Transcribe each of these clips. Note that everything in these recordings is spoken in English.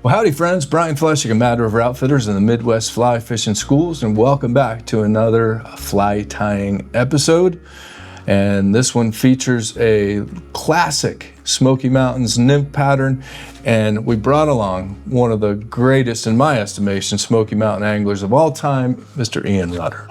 Well, howdy friends, Brian Flechsig of Mad River Outfitters in the Midwest Fly Fishing Schools, and welcome back to another fly tying episode. And this one features a classic Smoky Mountains nymph pattern, and we brought along one of the greatest, in my estimation, Smoky Mountain anglers of all time, Mr. Ian Rutter.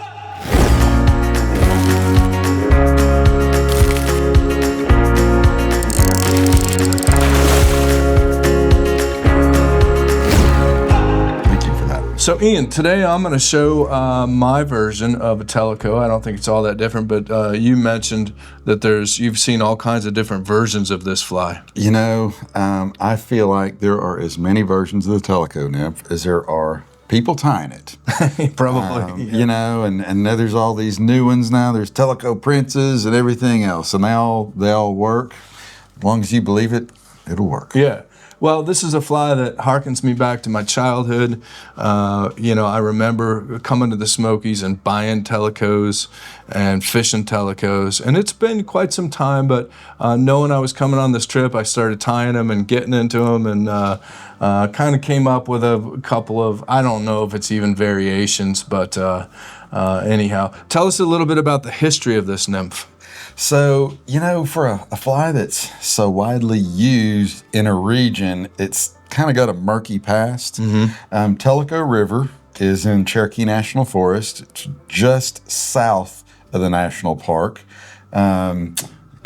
So Ian, today I'm going to show my version of a Tellico. I don't think it's all that different, but you mentioned that you've seen all kinds of different versions of this fly. You know, I feel like there are as many versions of the Tellico nymph as there are people tying it. Probably. You know, and there's all these new ones now. There's Tellico Princes and everything else, and they all work. As long as you believe it, it'll work. Yeah. Well, this is a fly that harkens me back to my childhood. You know, I remember coming to the Smokies and buying Tellicos and fishing Tellicos. And it's been quite some time, but knowing I was coming on this trip, I started tying them and getting into them, and kind of came up with a couple of, I don't know if it's even variations, but anyhow. Tell us a little bit about the history of this nymph. So, you know, for a fly that's so widely used in a region, it's kind of got a murky past. Tellico River is in Cherokee National Forest. It's just south of the national park. Kind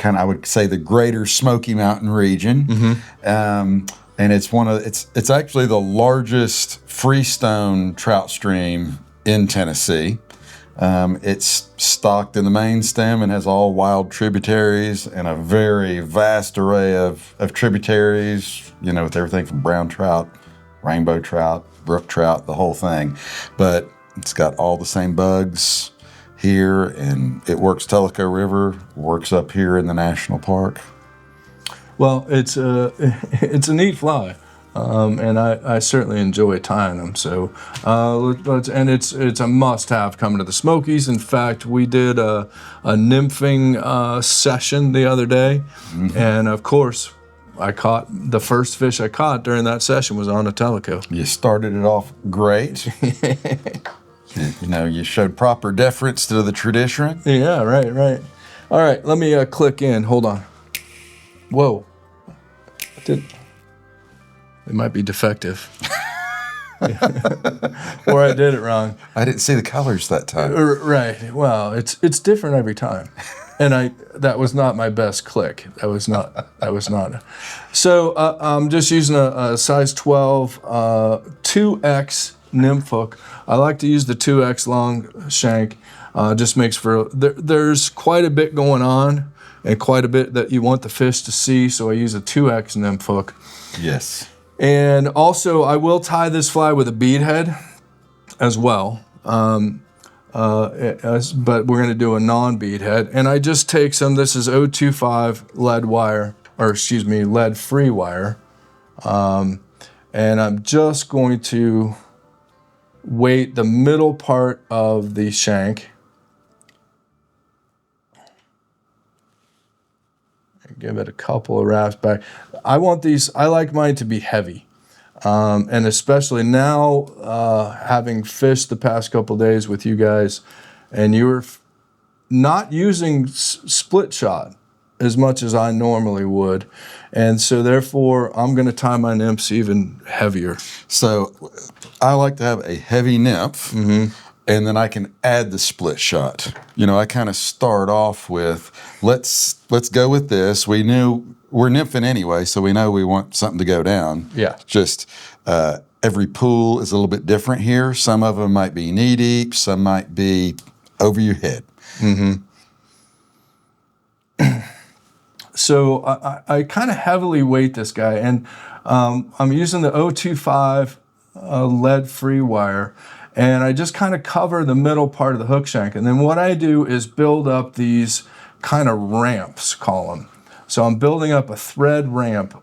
of, I would say, the greater Smoky Mountain region. And it's actually the largest freestone trout stream in Tennessee. It's stocked in the main stem and has all wild tributaries and a very vast array of tributaries, you know, with everything from brown trout, rainbow trout, brook trout, the whole thing. But it's got all the same bugs here, and it works Tellico River, works up here in the national park. Well, it's a neat fly. And I certainly enjoy tying them. So, and it's a must-have coming to the Smokies. In fact, we did a nymphing session the other day, and of course, the first fish I caught during that session was on a Tellico. You started it off great. You know, you showed proper deference to the tradition. Yeah, right. All right, let me click in. Hold on. Whoa. It might be defective. Or I did it wrong. I didn't see the colors that time. Right. Well, it's different every time. And that was not my best click. That was not. So I'm just using a size 12 2X nymph hook. I like to use the 2X long shank. Just makes for, there's quite a bit going on and quite a bit that you want the fish to see. So I use a 2X nymph hook. Yes. And also, I will tie this fly with a bead head as well, but we're going to do a non-bead head. And I just take this is 025 lead wire, lead-free wire. And I'm just going to weight the middle part of the shank. Give it a couple of wraps back. I like mine to be heavy. And especially now, having fished the past couple of days with you guys, and you were not using split shot as much as I normally would. And so therefore, I'm going to tie my nymphs even heavier. So I like to have a heavy nymph. And then I can add the split shot. You know, I kind of start off with, let's go with this. We're nymphing anyway, so we know we want something to go down. Yeah. Just every pool is a little bit different here. Some of them might be knee deep, some might be over your head. So I kind of heavily weight this guy, and I'm using the 025 lead-free wire. And I just kind of cover the middle part of the hook shank. And then what I do is build up these kind of ramps, call them. So I'm building up a thread ramp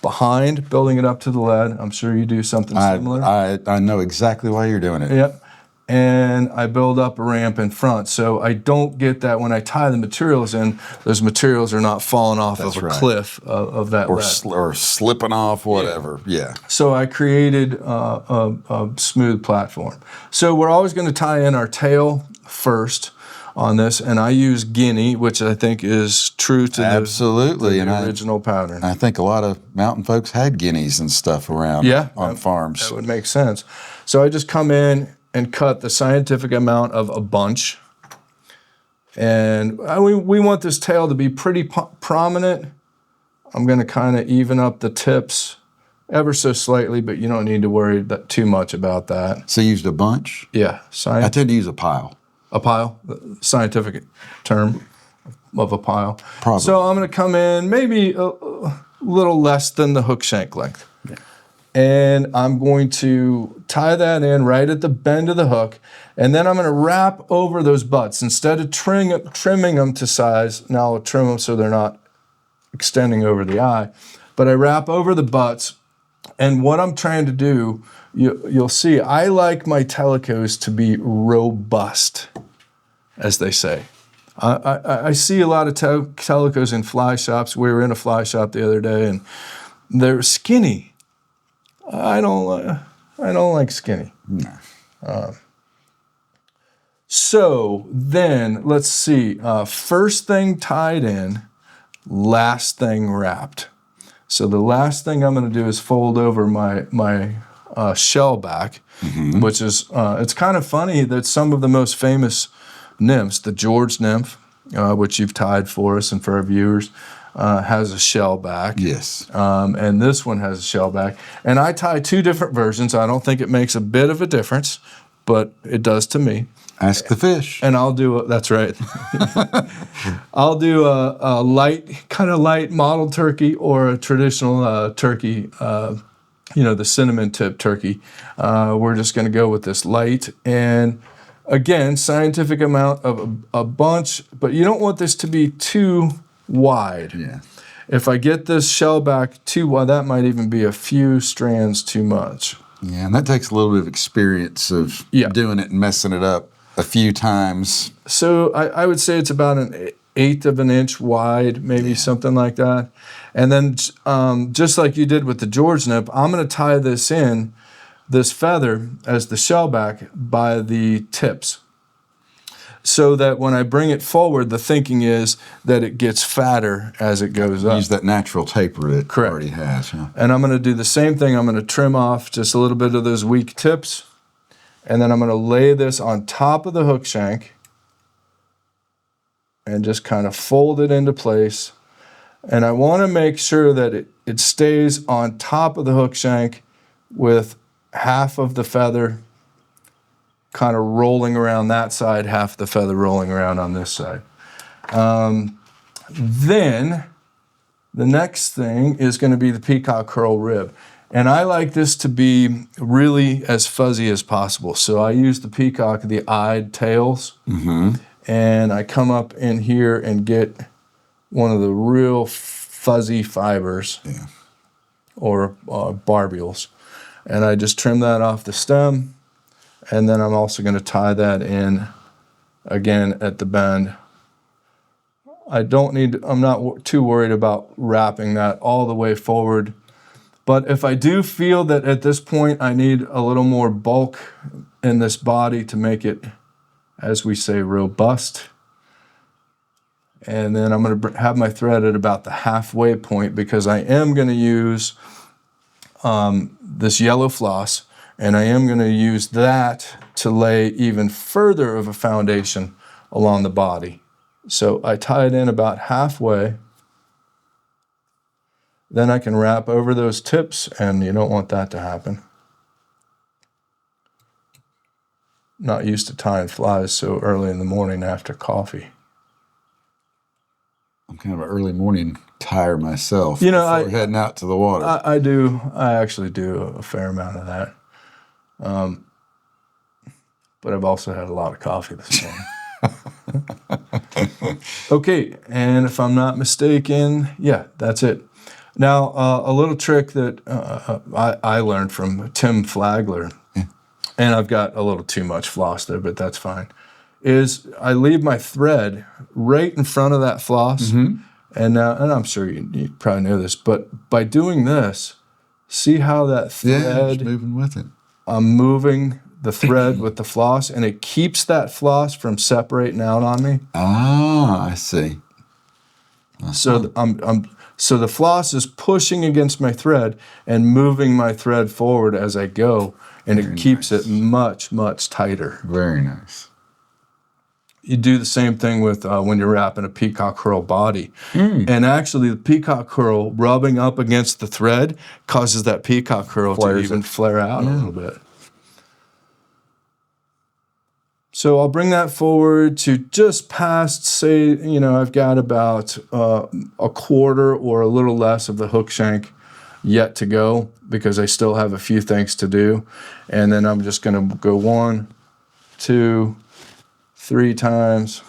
building it up to the lead. I'm sure you do something similar. I know exactly why you're doing it. Yep. and I build up a ramp in front. So I don't get that when I tie the materials in, those materials are not falling off of a cliff of that lead. Or slipping off, whatever. Yeah. So I created a smooth platform. So we're always going to tie in our tail first on this, and I use guinea, which I think is true to the original pattern. I think a lot of mountain folks had guineas and stuff around on farms. That would make sense. So I just come in and cut the scientific amount of a bunch. And we want this tail to be pretty prominent. I'm going to kind of even up the tips ever so slightly, but you don't need to worry too much about that. So you used a bunch? Yeah. I tend to use a pile. A pile, the scientific term of a pile. Probably. So I'm going to come in maybe a little less than the hook shank length. Yeah. And I'm going to tie that in right at the bend of the hook, and then I'm going to wrap over those butts. Instead of trimming them to size, now I'll trim them so they're not extending over the eye, but I wrap over the butts, and what I'm trying to do, you'll see, I like my Tellicos to be robust, as they say. I see a lot of Tellicos in fly shops. We were in a fly shop the other day, and they're skinny. I don't like skinny. No. So then, let's see. First thing tied in, last thing wrapped. So the last thing I'm going to do is fold over my shell back, which is, it's kind of funny that some of the most famous nymphs, the George nymph, which you've tied for us and for our viewers, has a shell back. Yes. And this one has a shell back. And I tie two different versions. I don't think it makes a bit of a difference, but it does to me. Ask the fish. And I'll do that's right. I'll do a light mottled turkey or a traditional turkey, the cinnamon tip turkey. We're just going to go with this light. And again, scientific amount of a bunch, but you don't want this to be too wide. Yeah. If I get this shell back too wide, that might even be a few strands too much. Yeah, and that takes a little bit of experience of doing it and messing it up a few times. So I would say it's about an 1/8 of an inch wide, maybe something like that. And then just like you did with the George nymph, I'm going to tie this feather as the shell back by the tips, so that when I bring it forward, the thinking is that it gets fatter as it goes up. Use that natural taper it already has. Yeah. And I'm going to do the same thing. I'm going to trim off just a little bit of those weak tips, and then I'm going to lay this on top of the hook shank and just kind of fold it into place. And I want to make sure that it stays on top of the hook shank with half of the feather kind of rolling around that side, half the feather rolling around on this side. Then the next thing is going to be the peacock curl rib. And I like this to be really as fuzzy as possible. So I use the peacock, the eyed tails, and I come up in here and get one of the real fuzzy fibers or barbules. And I just trim that off the stem. And then I'm also going to tie that in again at the bend. I'm not too worried about wrapping that all the way forward. But if I do feel that at this point I need a little more bulk in this body to make it, as we say, robust. And then I'm going to have my thread at about the halfway point, because I am going to use this yellow floss, and I am going to use that to lay even further of a foundation along the body. So I tie it in about halfway. Then I can wrap over those tips, and you don't want that to happen. Not used to tying flies so early in the morning after coffee. I'm kind of an early morning tire myself. Before heading out to the water. I do. I actually do a fair amount of that. But I've also had a lot of coffee this morning. Okay, and if I'm not mistaken, that's it. Now, a little trick that I learned from Tim Flagler and I've got a little too much floss there, but that's fine, is I leave my thread right in front of that floss. And I'm sure you probably know this, but by doing this, see how that thread, just moving with it. I'm moving the thread with the floss, and it keeps that floss from separating out on me. Ah, I see. So so the floss is pushing against my thread and moving my thread forward as I go, and it keeps it much, much tighter. Very nice. You do the same thing with when you're wrapping a peacock herl body. And actually, the peacock herl rubbing up against the thread causes that peacock herl to even flare out a little bit. So I'll bring that forward to just past, say, I've got about a quarter or a little less of the hook shank yet to go, because I still have a few things to do. And then I'm just going to go 1, 2, 3 times,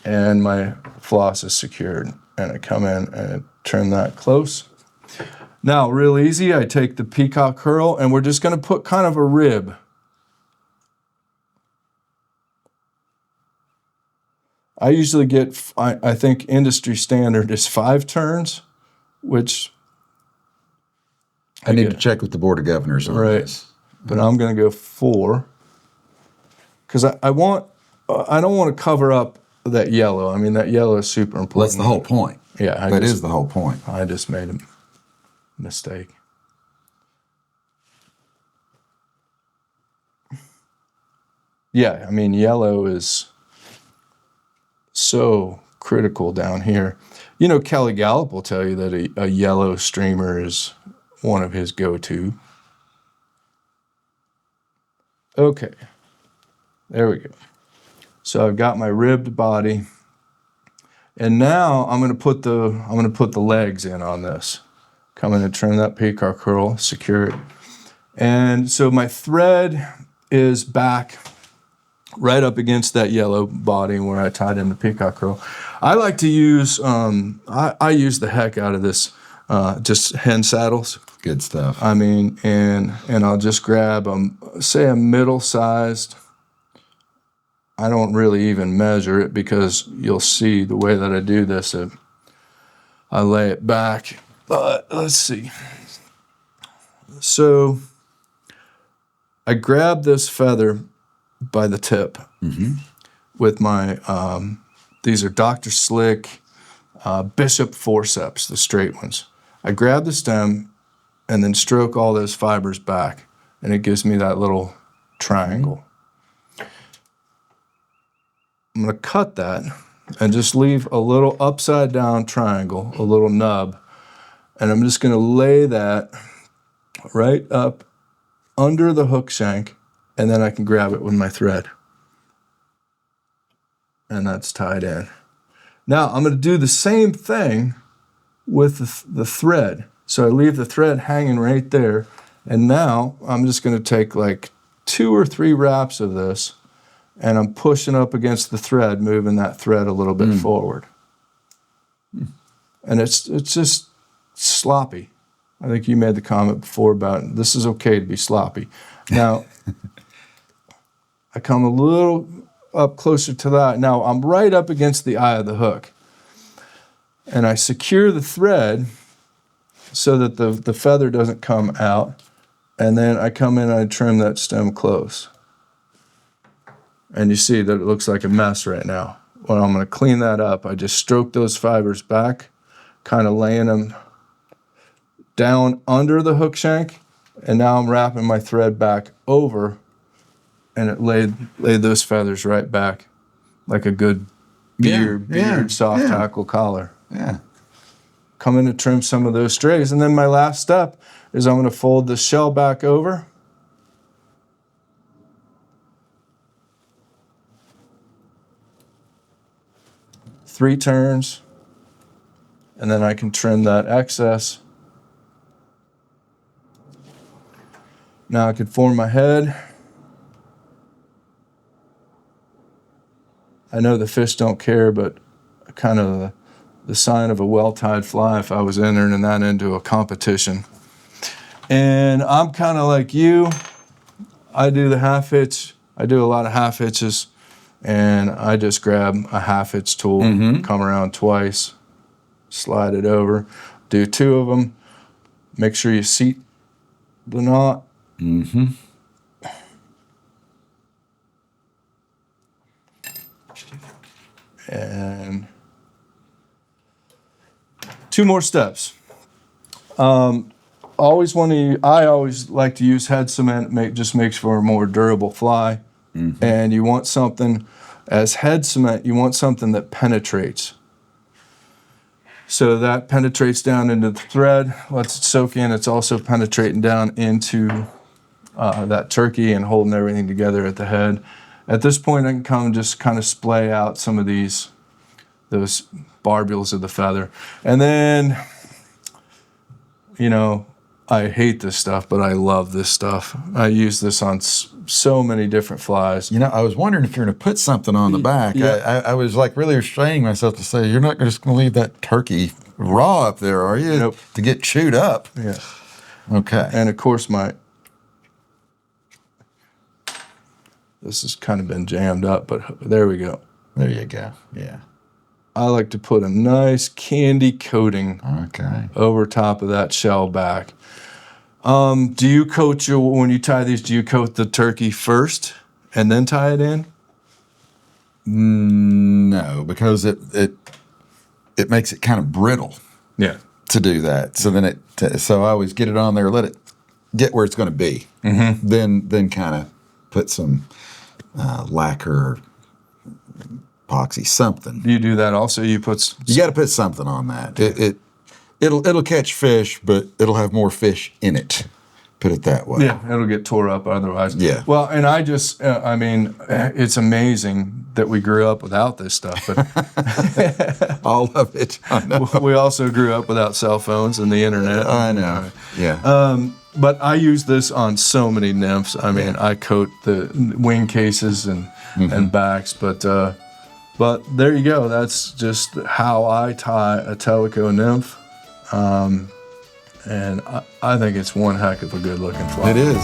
and my floss is secured. And I come in and turn that close. Now, real easy, I take the peacock herl, and we're just going to put kind of a rib. I usually get, I think industry standard is 5 turns, which I need to check with the Board of Governors on this. But I'm going to go 4, because I don't want to cover up that yellow. I mean, that yellow is super important. Well, that's the whole point. Yeah, that is the whole point. I just made a mistake. Yeah, I mean, yellow is so critical down here. Kelly Gallup will tell you that a yellow streamer is one of his go-to. Okay, there we go. So I've got my ribbed body, and now I'm going to put the legs in on this. Come in and trim that peacock herl, secure it, and so my thread is back right up against that yellow body where I tied in the peacock herl. I like to use, I use the heck out of this, just hen saddles. Good stuff. I mean, and I'll just grab, say a middle-sized, I don't really even measure it, because you'll see the way that I do this, I lay it back. Let's see. So I grab this feather by the tip with my, these are Dr. Slick Bishop forceps, the straight ones. I grab the stem and then stroke all those fibers back, and it gives me that little triangle. I'm going to cut that and just leave a little upside down triangle, a little nub, and I'm just going to lay that right up under the hook shank, and then I can grab it with my thread. And that's tied in. Now I'm going to do the same thing with the thread. So I leave the thread hanging right there, and now I'm just going to take like 2 or 3 wraps of this, and I'm pushing up against the thread, moving that thread a little bit forward. And it's just sloppy. I think you made the comment before about this is okay to be sloppy. Now, I come a little up closer to that. Now, I'm right up against the eye of the hook. And I secure the thread so that the feather doesn't come out. And then I come in and I trim that stem close. And you see that it looks like a mess right now. Well, I'm going to clean that up. I just stroke those fibers back, kind of laying them down under the hook shank. And now I'm wrapping my thread back over, and it laid those feathers right back like a good beard soft tackle collar. Yeah. Come in to trim some of those strays. And then my last step is I'm going to fold the shell back over. Three turns, and then I can trim that excess. Now I can form my head. I know the fish don't care, but kind of the sign of a well-tied fly if I was entering that into a competition. And I'm kind of like you. I do the half hitch. I do a lot of half hitches, and I just grab a half hitch tool, come around twice, slide it over, do 2 of them. Make sure you seat the knot. And 2 more steps. I always like to use head cement. Just makes for a more durable fly. And you want something, as head cement, you want something that penetrates. So that penetrates down into the thread, lets it soak in. It's also penetrating down into that turkey and holding everything together at the head. At this point, I can just kind of splay out some of those barbules of the feather. And then, I hate this stuff, but I love this stuff. I use this on so many different flies. I was wondering if you're going to put something on the back. Yeah. I was like really restraining myself to say, you're not just going to leave that turkey raw up there, are you? Nope. To get chewed up. Yeah. Okay. And of course, this has kind of been jammed up, but there we go. There you go. Yeah. I like to put a nice candy coating over top of that shell back. Do you when you tie these, do you coat the turkey first and then tie it in? No, because it makes it kind of brittle. Yeah. To do that. So then so I always get it on there, let it get where it's going to be. Then kind of put some lacquer or epoxy, something. Do you do that also? You got to put something on that. It'll catch fish, but it'll have more fish in it. Put it that way. Yeah, it'll get tore up otherwise. Yeah. Well, and I just, it's amazing that we grew up without this stuff. But all of it. I know. We also grew up without cell phones and the internet. I know. Yeah. But I use this on so many nymphs. I coat the wing cases and backs. But there you go. That's just how I tie a Tellico nymph. And I think it's one heck of a good looking fly. It is.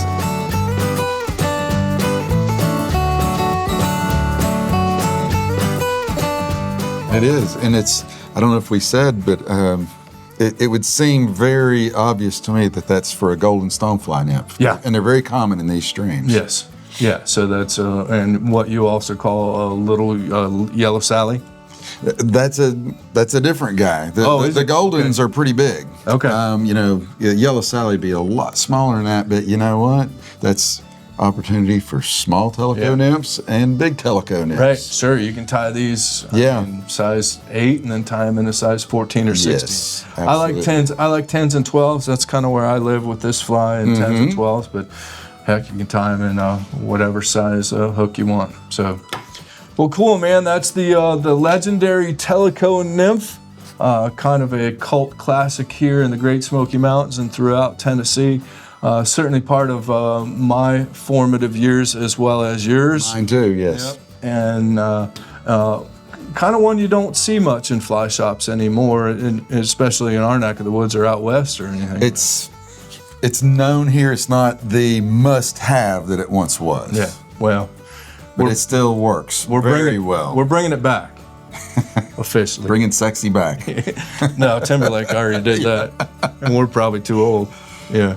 It is. And I don't know if we said, but it would seem very obvious to me that that's for a golden stonefly nymph. Yeah. And they're very common in these streams. Yes. Yeah. So that's, and what you also call a little yellow Sally. That's a different guy. The Goldens are pretty big. Okay. Yellow Sally would be a lot smaller than that, but you know what? That's opportunity for small Tellico nymphs and big Tellico nymphs. Right. Sure. You can tie these size 8 and then tie them in a size 14 or 16. Yes, absolutely. I like 10s and 12s. That's kind of where I live with this fly, in 10s and 12s. But heck, you can tie them in whatever size hook you want. So. Well, cool, man. That's the legendary Tellico nymph, kind of a cult classic here in the Great Smoky Mountains and throughout Tennessee. Certainly part of my formative years as well as yours. Mine too, yes. Yep. And kind of one you don't see much in fly shops anymore, especially in our neck of the woods or out west or anything. It's known here. It's not the must-have that it once was. Yeah. Well. But it still works very well. We're bringing it back, officially. Bringing sexy back. No, Timberlake already did that, and we're probably too old. Yeah.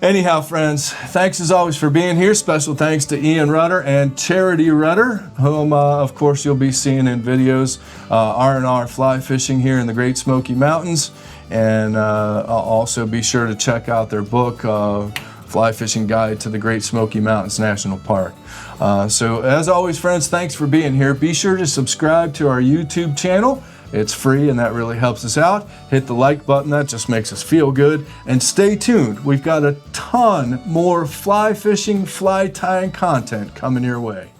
Anyhow, friends, thanks as always for being here. Special thanks to Ian Rutter and Charity Rutter, whom, of course, you'll be seeing in videos. R&R Fly Fishing here in the Great Smoky Mountains. And I'll also be sure to check out their book, Fly Fishing Guide to the Great Smoky Mountains National Park. So as always, friends, thanks for being here. Be sure to subscribe to our YouTube channel. It's free and that really helps us out. Hit the like button, that just makes us feel good. And stay tuned. We've got a ton more fly fishing, fly tying content coming your way.